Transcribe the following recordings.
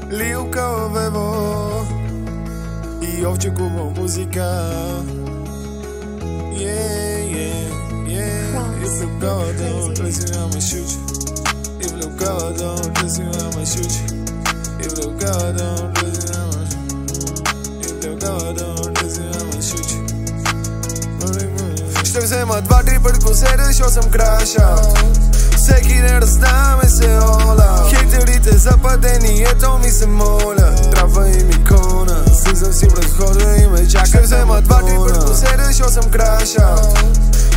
Liuka avevo i ovce como muzica. If you go down, tracing I'ma shoot you. If you go down, tracing I'ma shoot you. If you go down, tracing I'ma shoot you. If you go down, tracing I'ma shoot you. Što vzema 2-3 put ko sedeš, jo sam krašao. Всеки ден раздаваме се ола. Хейтерите западени, ето ми се моля. Трябва им икона, слизам си пред входа и ме чака. Ще взема 2-3 път ko sedеш, jo sam krašao.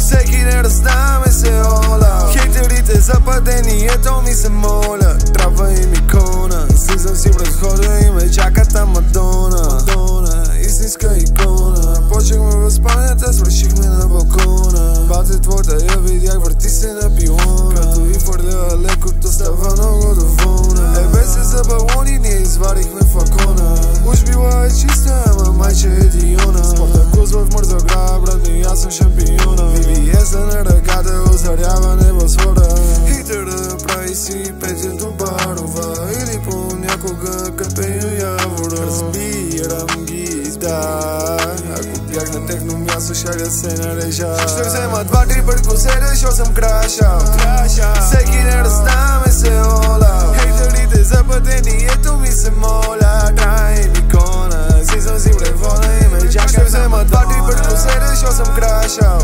Всеки ден раздаваме се ола. Хейтерите западени, ето ми се моля. Трябва им икона, слизам си пред входа и ме чака там Мадона. Истинска икона. Почнахме в спалнята, свършихме на балкона. Бате твоята я видях, върти се на пилона. Като ви фърля лекото, става много доволна. Ебе се за балони, ние извадихме флакона. Уж била е чиста, ама майче е Диона. Спартакус в мъртва град, брат ми, аз съм шампиона. VVS на ръката, озарява небосвода. Хитъра прави си петя до барова. Или понякога кърпея явора. Разбирам ги, да. Ако бях на техно място, щях да се нарежа. Ще взема 2-3 път ko sedеш, jo съм крашал. Всеки ден раздаваме се ола. Хейтерите западени, ето ми се моля. Трябва им икона, слизам си пред вода и ме чака. Ще взема 2-3 път ko sedеш, jo съм крашал.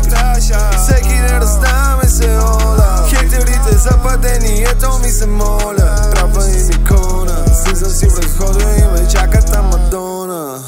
Всеки ден раздаваме се ола. Хейтерите западени, ето ми се моля. Трябва им икона, слизам си пред входа и ме чака там Мадона.